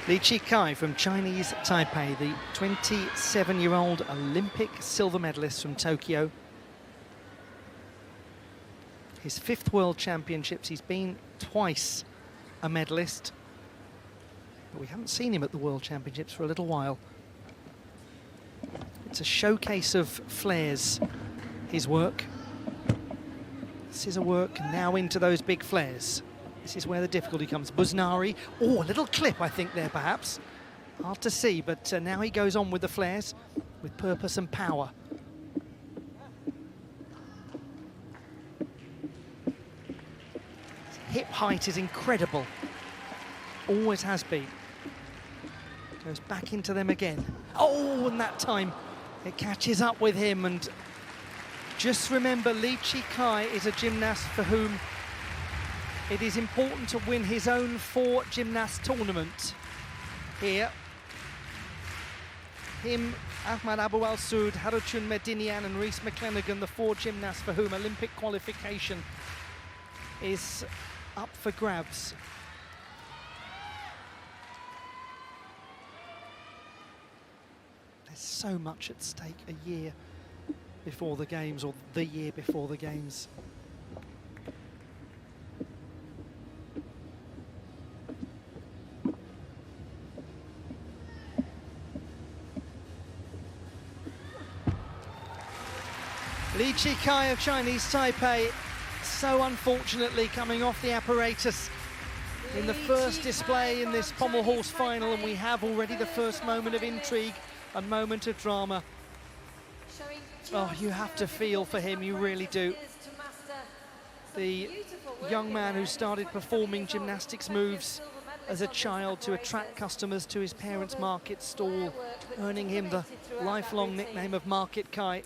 LEE Chih Kai from Chinese Taipei, the 27-year-old Olympic silver medalist from Tokyo. His 5th World Championships, he's been twice a medalist, but we haven't seen him at the World Championships for a little while. It's a showcase of flares, his work. Scissor work now into those big flares. This is where the difficulty comes. Buznari, oh, a little clip I think there perhaps. Hard to see, but now he goes on with the flares with purpose and power. His hip height is incredible. Always has been. Goes back into them again. Oh, and that time it catches up with him. And just remember, LEE Chih Kai is a gymnast for whom it is important to win his own 4 gymnast tournament here. Him, Ahmad Abu Al-Soud, Haruchun Medinian and Rhys McClenaghan, the 4 gymnasts for whom Olympic qualification is up for grabs. There's so much at stake a year before the Games, or the year before the Games. LEE Chih Kai of Chinese Taipei, so unfortunately coming off the apparatus in the first display in this pommel horse final, and we have already the first moment of intrigue, a moment of drama. Oh, you have to feel for him, you really do. The young man who started performing gymnastics moves as a child to attract customers to his parents' market stall, earning him the lifelong nickname of Market Kai.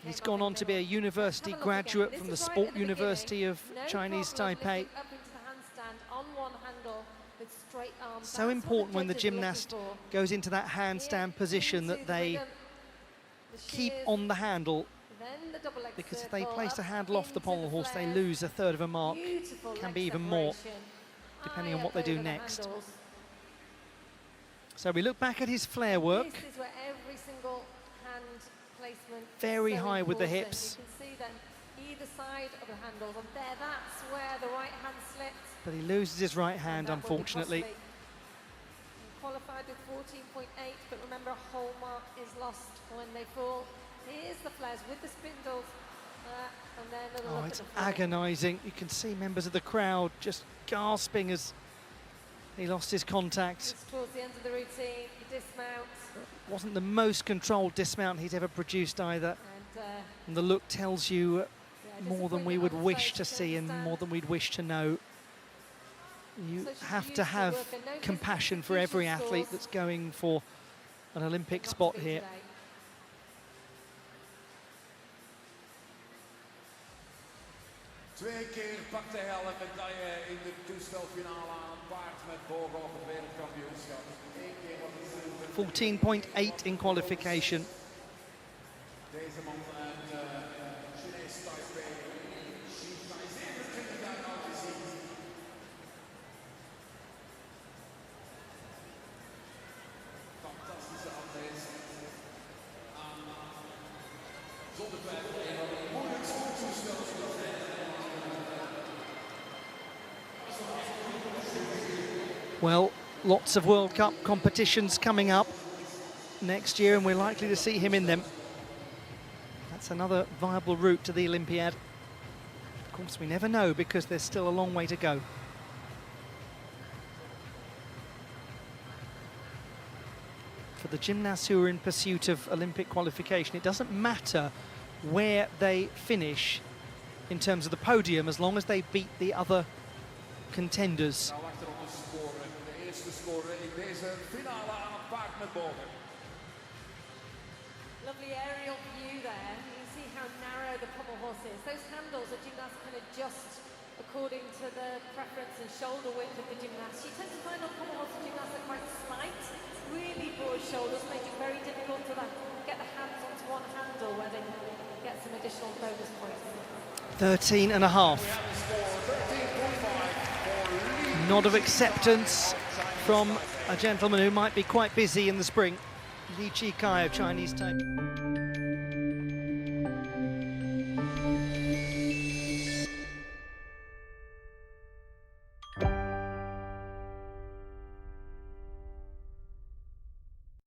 He's gone on to be a university graduate from the Sport University of Chinese Taipei. So important when the gymnast goes into that handstand position that they keep on the handle, because if they place the handle off the pommel horse, they lose a third of a mark, can be even more, depending on what they do next. So we look back at his flare work. Very high with the hips. You can see then either side of the handles, and there, that's where the right hand slips. But he loses his right hand, unfortunately. He qualified with 14.8, but remember, a whole mark is lost when they fall. Here's the flares with the spindles, and then a look it's at the floor. agonising. You can see members of the crowd just gasping as he lost his contact. Just towards the end of the routine, he dismounts. Wasn't the most controlled dismount he's ever produced either. And the look tells you more than we would wish to see and more than we'd wish to know. You have to have compassion for every athlete that's going for an Olympic spot here. Twee keer pakte hij al een medaille in de toestelfinale aan het paard met bogen op het wereldkampioenschap. 14.8 in qualification. Deze man uit Chinese Taipei. Fantastische atleet. Zonder twijfel een van de moeilijkste toestellen. Well, lots of World Cup competitions coming up next year, and we're likely to see him in them. That's another viable route to the Olympiad. Of course, we never know, because there's still a long way to go. For the gymnasts who are in pursuit of Olympic qualification, it doesn't matter where they finish in terms of the podium, as long as they beat the other contenders. Lovely aerial view there. You can see how narrow the pommel horse is. Those handles, the gymnast can adjust according to the preference and shoulder width of the gymnast. You tend to find on pommel horse gymnasts are quite slight, really broad shoulders, make it very difficult to get the hands onto one handle where they can get some additional bonus points. 13.5. Nod of acceptance from a gentleman who might be quite busy in the spring, LEE Chih Kai of Chinese Taipei.